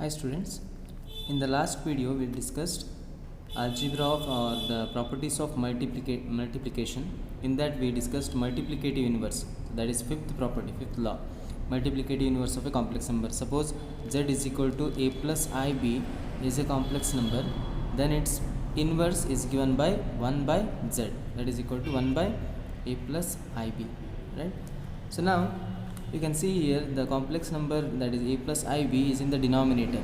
Hi students, in the last video we discussed algebra of or the properties of multiplication. In that we discussed multiplicative inverse, so that is fifth property, fifth law, multiplicative inverse of a complex number. Suppose z is equal to a plus ib is a complex number, then its inverse is given by 1 by z, that is equal to 1 by a plus ib, right? So now you can see here the complex number, that is a plus ib, is in the denominator.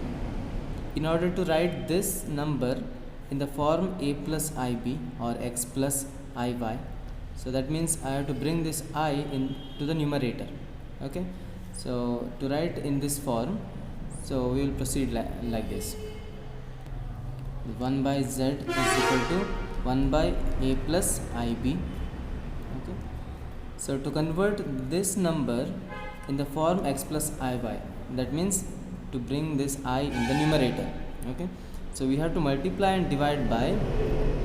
In order to write this number in the form a plus ib or x plus iy, so that means I have to bring this I into the numerator. Okay, so to write in this form, so we will proceed like this. 1 by z is equal to 1 by a plus ib. Okay, so to convert this number in the form x plus iy, that means to bring this I in the numerator. Okay, so we have to multiply and divide by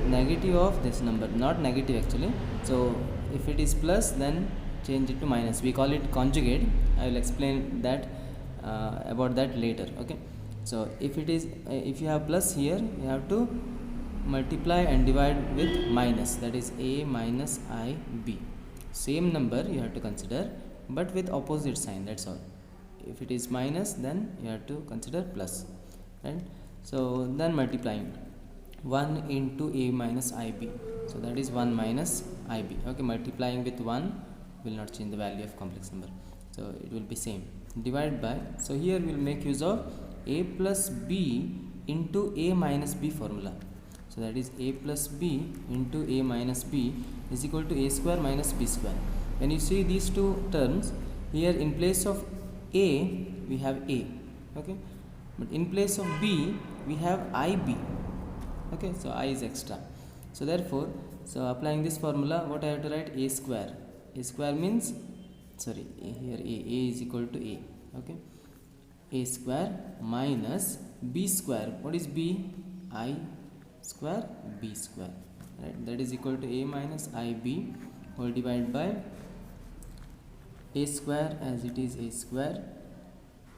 negative of this number, not negative actually. So if it is plus, then change it to minus. We call it conjugate. I will explain that about that later. Okay, so if it is if you have plus here, you have to multiply and divide with minus, that is a minus ib. Same number you have to consider, but with opposite sign, that's all. If it is minus, then you have to consider plus, right? So then multiplying 1 into a minus ib, so that is 1 minus ib. Okay, multiplying with 1 will not change the value of complex number, so it will be same. Divide by, so here we will make use of a plus b into a minus b formula. So that is a plus b into a minus b is equal to a square minus b square. When you see these two terms here, in place of a we have a, okay, but in place of b we have ib. Okay, so I is extra, so therefore, so applying this formula, what I have to write? A square. A square means, sorry, here a is equal to a. Okay, a square minus b square. What is b? I square b square, right? That is equal to a minus ib whole divided by a square, as it is a square,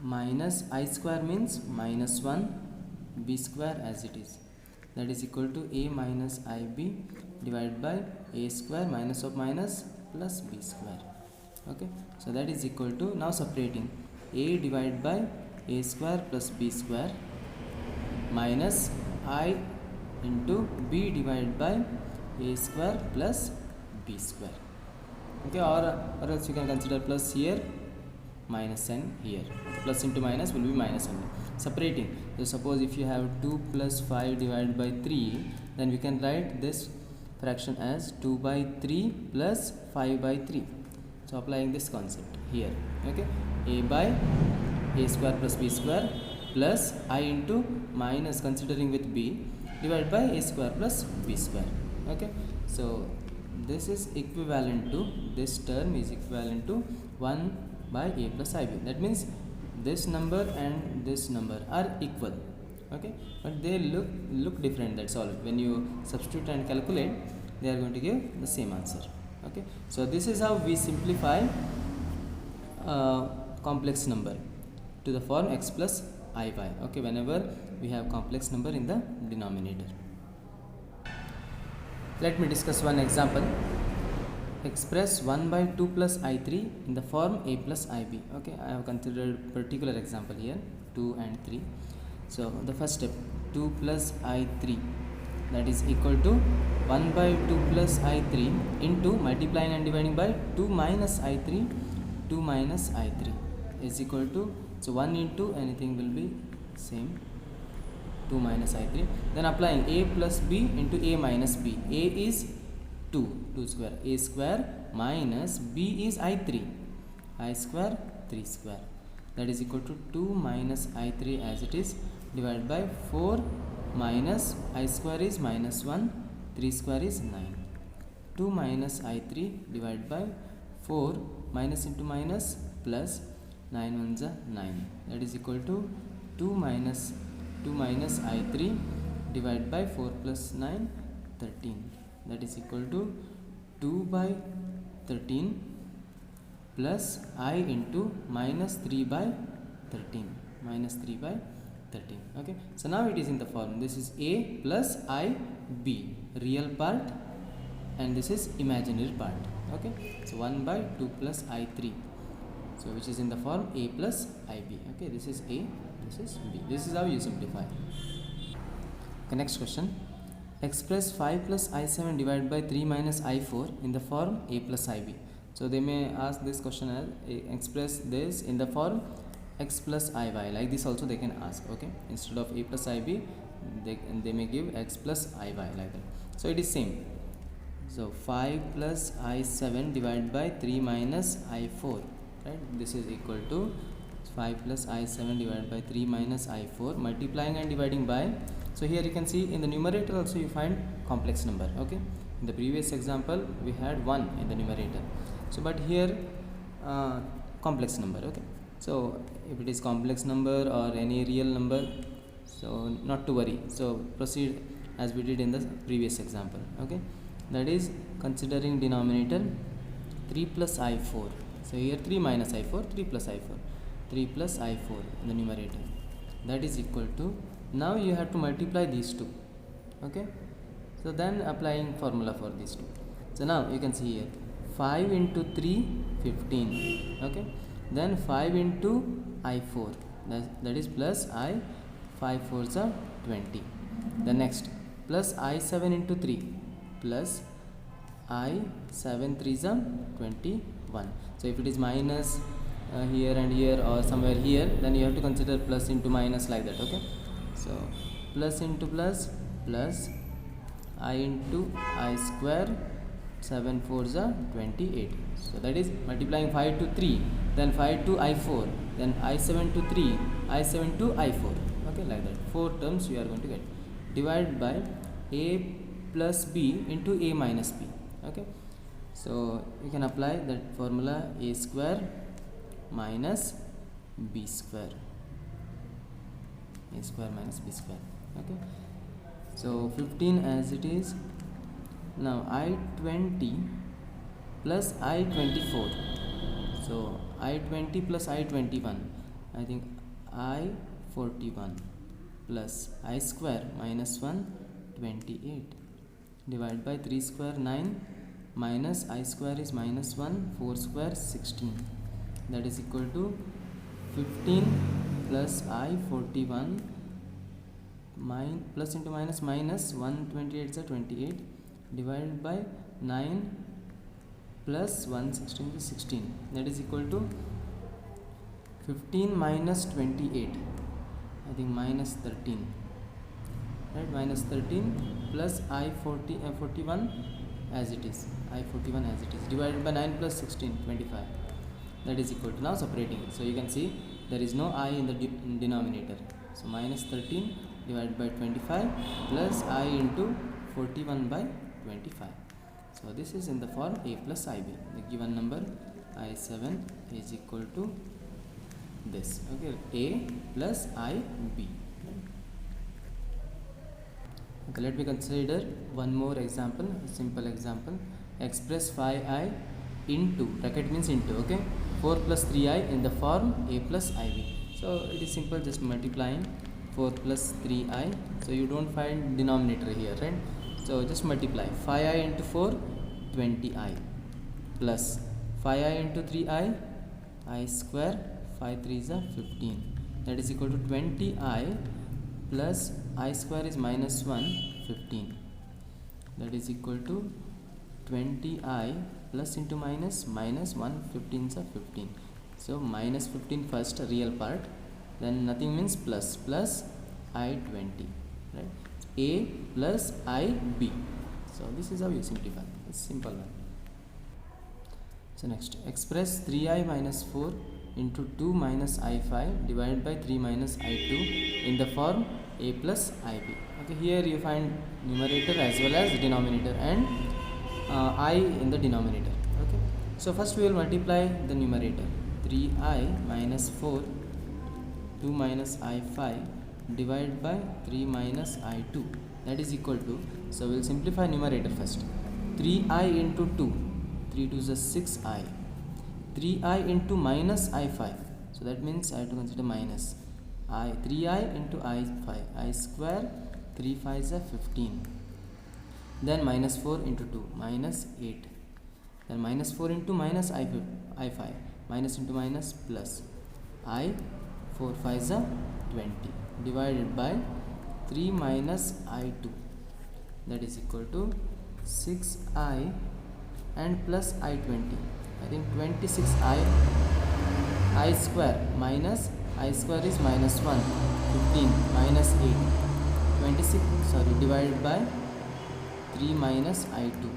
minus I square means minus 1 b square as it is, that is equal to a minus ib divided by a square minus of minus plus b square. Okay, so that is equal to, now separating, a divided by a square plus b square minus I into b divided by a square plus b square. Okay, or else you can consider plus here, minus sign here. Plus into minus will be minus only. Separating, so suppose if you have 2 plus 5 divided by 3, then we can write this fraction as 2 by 3 plus 5 by 3. So applying this concept here. Okay, a by a square plus b square plus I into minus, considering with b, divided by a square plus b square. Okay, so this is equivalent to, this term is equivalent to 1 by a plus ib. That means this number and this number are equal. Okay, but they look different, that's all. When you substitute and calculate, they are going to give the same answer. Okay, so this is how we simplify complex number to the form x plus iy. Okay, whenever we have complex number in the denominator. Let me discuss one example. Express 1 by 2 plus i3 in the form a plus ib. Okay, I have considered particular example here, 2 and 3. So the first step, 2 plus i3, that is equal to 1 by 2 plus i3 into multiplying and dividing by 2 minus i3, 2 minus i3 is equal to, so 1 into anything will be same, 2 minus i3. Then applying a plus b into a minus b. A is 2 square, a square minus b is i3, I square 3 square, that is equal to 2 minus i3 as it is, divided by 4 minus I square is minus 1, 3 square is 9. 2 minus i3 divided by 4 minus into minus plus 9 ones are 9, that is equal to 2 minus i3 divided by 4 plus 9, 13, that is equal to 2 by 13 plus I into minus 3 by 13, minus 3 by 13. Okay, so now it is in the form, this is a plus ib, real part, and this is imaginary part. Okay, so 1 by 2 plus I3, so which is in the form a plus ib. Okay, this is a, this is b. This is how you simplify. Okay, next question. Express 5 plus I7 divided by 3 minus I4 in the form a plus ib. So they may ask this question as express this in the form x plus iy. Like this also they can ask. Okay, instead of a plus ib, they may give x plus iy, like that. So it is same. So 5 plus I7 divided by 3 minus I4, right? This is equal to 5 plus I7 divided by 3 minus I4, multiplying and dividing by. So here you can see in the numerator also you find complex number. Okay, in the previous example we had 1 in the numerator, so but here complex number. Okay, so if it is complex number or any real number, so not to worry, so proceed as we did in the previous example. Okay, that is considering denominator 3 plus I4. So here 3 minus I4, 3 plus I4, 3 plus I4 in the numerator, that is equal to, now you have to multiply these two. Okay, so then applying formula for these two. So now you can see here 5 into 3, 15. Okay, then 5 into I4, that is plus I, 5 4s are 20. The next plus I7 into 3 plus I 7 3s are 21. So if it is minus here and here or somewhere here, then you have to consider plus into minus, like that. Okay, so plus into plus, plus I into I square, 7 4s are 28. So that is multiplying 5 to 3, then 5 to I4, then I7 to 3, I7 to I4. Okay, like that. 4 terms you are going to get. Divided by a plus b into a minus b. Okay, so you can apply that formula, a square minus b square, a square minus b square. Okay, so 15 as it is. Now I20 plus I24, so I20 plus I21, I think I41 plus I square minus 1, 28, divided by 3 square 9, minus I square is minus 1, 4 square 16, that is equal to 15 plus I41 plus into minus minus 128 is a 28, divided by 9 plus 116 is 16, that is equal to 15 minus 28, I think minus 13, right? Minus 13 plus I41 as it is, I41 as it is, divided by 9 plus 16, 25, that is equal to, now separating. So you can see there is no I in the denominator, so minus 13 divided by 25 plus I into 41 by 25. So this is in the form a plus ib. The given number I7 is equal to this. Okay, a plus ib. Okay, let me consider one more example, simple example. Express 5i into, bracket means into, okay, 4 plus 3i in the form a plus ib. So it is simple, just multiplying 4 plus 3i, so you don't find denominator here, right? So just multiply 5i into 4, 20i, plus 5i into 3i, I square, 5 3s are 15, that is equal to 20i plus I square is minus 1, 15, that is equal to 20i plus into minus, minus 1, 15s are 15. So minus 15 first, real part, then nothing means plus, plus I20, right? A plus IB. So this is how you simplify. It's simple one. So next, express 3i minus 4 into 2 minus I5 divided by 3 minus I2 in the form a plus IB. Okay, here you find numerator as well as denominator and I in the denominator. Okay, so first we will multiply the numerator. 3i minus 4, 2 minus I5 divided by 3 minus I2, that is equal to, so we will simplify numerator first. 3i into 2, 3 2 is 6i, 3i into minus I5, so that means I have to consider minus, I 3i into I 5, I square 3 5 is 15. Then minus 4 into 2, minus 8. Then minus 4 into minus I 5, minus into minus plus I 4 5 is 20 divided by 3 minus I 2, that is equal to 6i and plus I 20. I think 26i I square minus I square is minus 1, 15 minus 8, 26 divided by 3 minus I 2,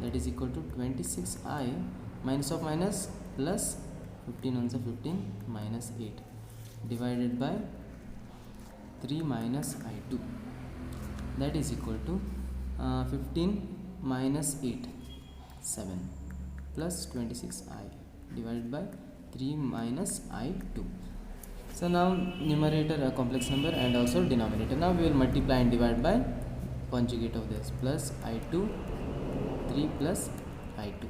that is equal to 26i minus of minus plus 15 on the 15 minus 8 divided by 3 minus I 2, that is equal to 15 minus 8 7 plus 26i divided by 3 minus I 2. So now numerator a complex number and also denominator. Now we will multiply and divide by conjugate of this, plus I2 3 plus I2,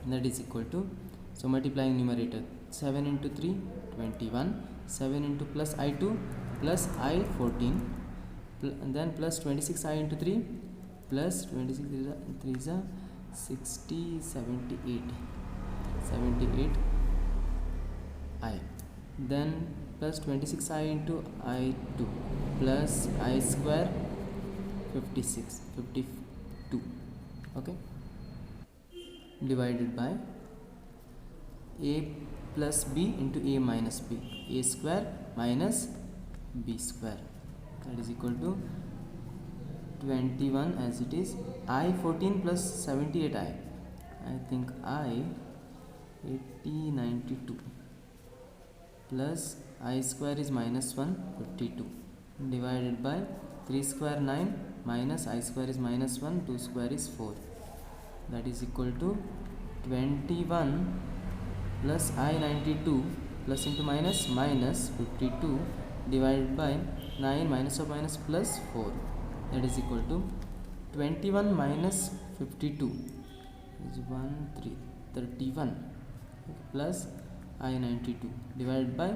that is equal to, so multiplying numerator 7 into 3 21, 7 into plus I2 plus I 14, and then plus 26I into 3 plus 26 3 is a 60 78 I, then plus 26I into I2 plus I square 52, okay, divided by a plus b into a minus b, a square minus b square, that is equal to 21 as it is. I 14 plus 78i, I think I 80 92 plus I square is minus 1 52 divided by 3 square 9 minus I square is minus 1, 2 square is 4, that is equal to 21 plus I 92 plus into minus minus 52 divided by 9 minus of minus plus 4, that is equal to 21 minus 52 is 1 3 31 plus I 92 divided by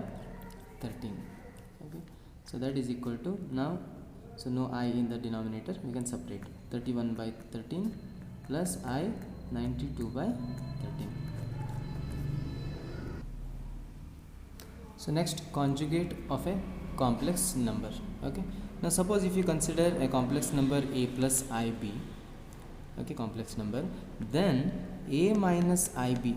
13, okay, so that is equal to, now so no I in the denominator, we can separate 31 by 13 plus I 92 by 13. So next, conjugate of a complex number. Okay, now suppose if you consider a complex number a plus ib, okay, complex number, then a minus ib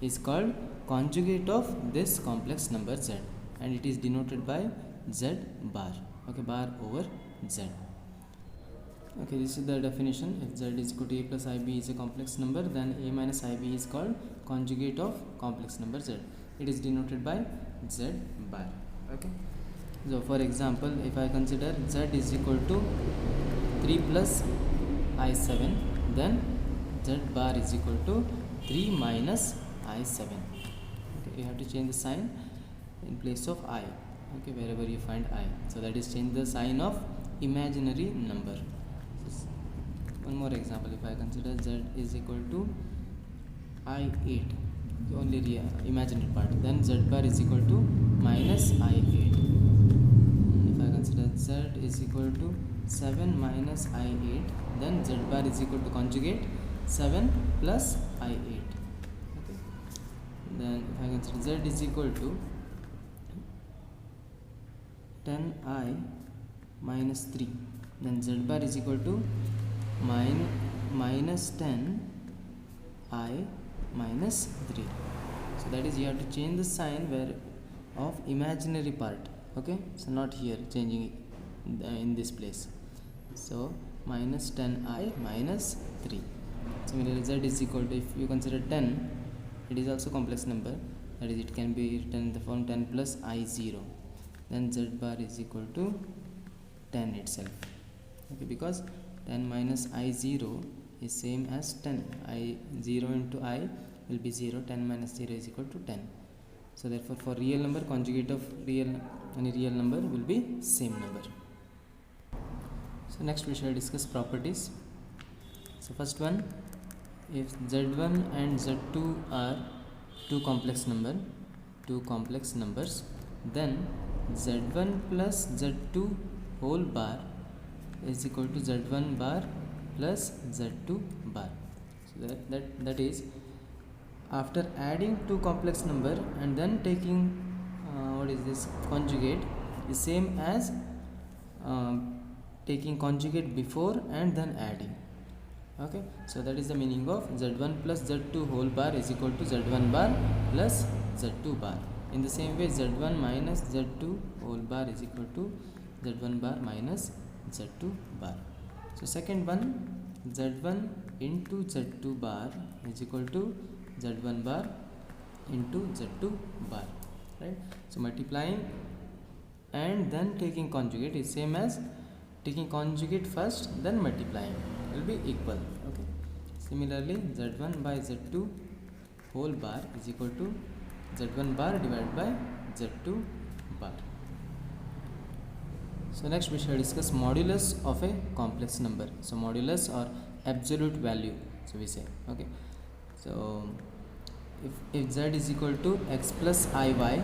is called conjugate of this complex number z, and it is denoted by z bar, okay, bar over z. Okay, this is the definition. If z is equal to a plus ib is a complex number, then a minus ib is called conjugate of complex number z. It is denoted by z bar. Okay, so for example, if I consider z is equal to 3 plus I7, then z bar is equal to 3 minus I7. Okay, you have to change the sign in place of I, okay, wherever you find I, so that is change the sign of imaginary number. So one more example, if I consider z is equal to I8, only the imaginary part, then z bar is equal to minus I8. If I consider z is equal to 7 minus I8, then z bar is equal to conjugate 7 plus I8. Okay, then if I consider z is equal to 10i minus 3, then z bar is equal to minus 10i minus 3. So that is, you have to change the sign where of imaginary part, okay, so not here, changing it in this place. So minus 10i minus 3. Similarly, z is equal to, if you consider 10, it is also complex number, that is, it can be written in the form 10 plus I0, then z bar is equal to 10 itself, okay, because 10 minus I0 is same as 10. I0 into I will be 0, 10 minus 0 is equal to 10. So therefore, for real number, conjugate of any real number will be same number. So next we shall discuss properties. So first one, if z1 and z2 are two complex numbers, then z1 plus z2 whole bar is equal to z1 bar plus z2 bar. So that is, after adding two complex number and then taking what is this conjugate is same as taking conjugate before and then adding. Okay, so that is the meaning of z1 plus z2 whole bar is equal to z1 bar plus z2 bar. In the same way, z1 minus z2 whole bar is equal to z1 bar minus z2 bar. So second one, z1 into z2 bar is equal to z1 bar into z2 bar, right? So multiplying and then taking conjugate is same as taking conjugate first then multiplying, will be equal. Okay, similarly z1 by z2 whole bar is equal to z1 bar divided by z2 bar. So next we shall discuss modulus of a complex number. So modulus or absolute value, so we say. Okay, so if z is equal to x plus iy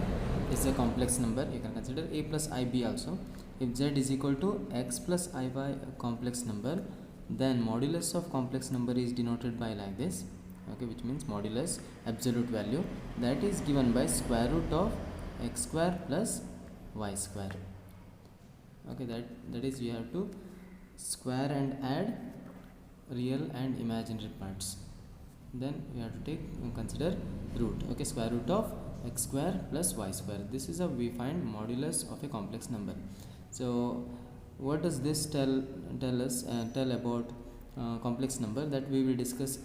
is a complex number, you can consider a plus ib also. If z is equal to x plus iy a complex number, then modulus of complex number is denoted by like this. Okay, which means modulus absolute value, that is given by square root of x square plus y square. Okay, that is, we have to square and add real and imaginary parts, then we have to consider root. Okay, square root of x square plus y square, this is how we find modulus of a complex number. So what does this tell about complex number, that we will discuss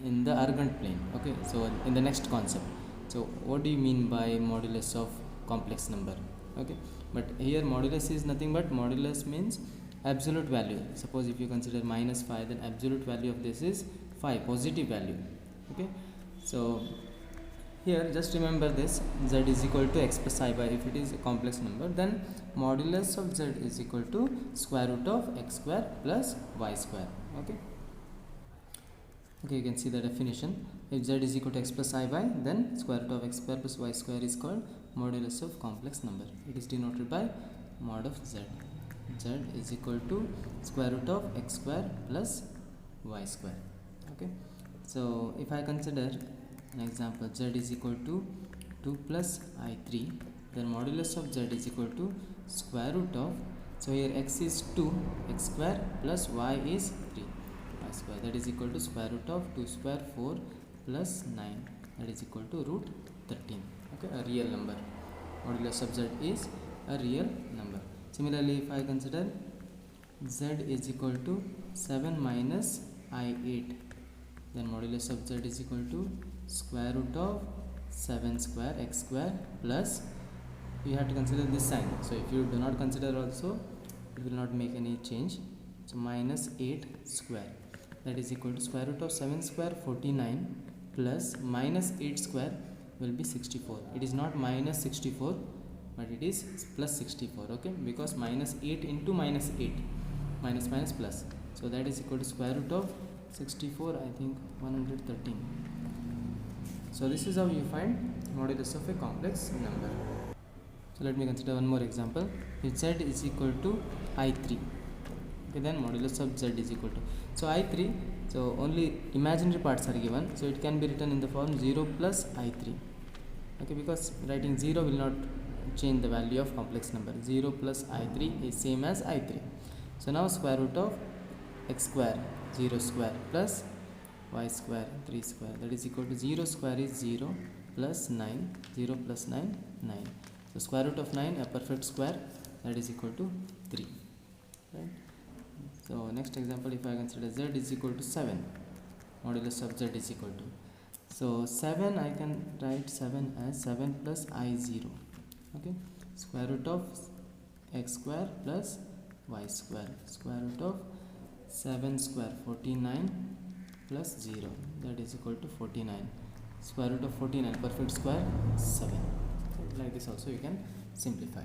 in the argand plane. Okay, so in the next concept. So what do you mean by modulus of complex number? Okay, but here modulus is nothing but modulus means absolute value. Suppose if you consider minus 5, then absolute value of this is 5, positive value. Okay, so here just remember this, z is equal to x plus iy. If it is a complex number, then modulus of z is equal to square root of x square plus y square. Okay, you can see the definition. If z is equal to x plus iy, then square root of x square plus y square is called modulus of complex number. It is denoted by mod of z. Z is equal to square root of x square plus y square. Okay, so if I consider an example, z is equal to 2 plus i3, then modulus of z is equal to square root of, so here x is 2, x square plus y is 3, y square, that is equal to square root of 2 square 4 plus 9, that is equal to root 13. Okay, a real number. Modulus of z is a real number. Similarly, if I consider z is equal to 7 minus i8, then modulus of z is equal to square root of 7 square x square plus, you have to consider this sign. So if you do not consider also, it will not make any change. So minus 8 square, that is equal to square root of 7 square 49 plus minus 8 square will be 64. It is not minus 64, but it is plus 64. Okay, because minus 8 into minus 8, minus minus plus, so that is equal to square root of 64, I think 113. So this is how you find modulus of a complex number. So let me consider one more example. If z is equal to i3, okay, then modulus of z is equal to, so i3, so only imaginary parts are given, so it can be written in the form 0 plus i3. Okay, because writing 0 will not change the value of complex number. 0 plus i3 is same as i3. So now square root of x square 0 square plus y square 3 square, that is equal to 0 square is 0 plus 9, 0 plus 9, 9. So square root of 9, a perfect square, that is equal to 3. Right? So next example, if I consider z is equal to 7, modulus of z is equal to, so 7, I can write 7 as 7 plus i0. Okay, square root of x square plus y square, square root of 7 square 49 plus 0, that is equal to 49, square root of 49, perfect square 7. So like this also you can simplify.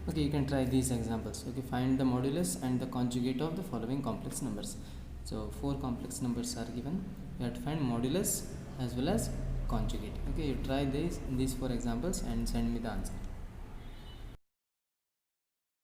Okay, you can try these examples. Okay, find the modulus and the conjugate of the following complex numbers. So 4 complex numbers are given, you have to find modulus as well as conjugate. Okay, you try these 4 examples and send me the answer.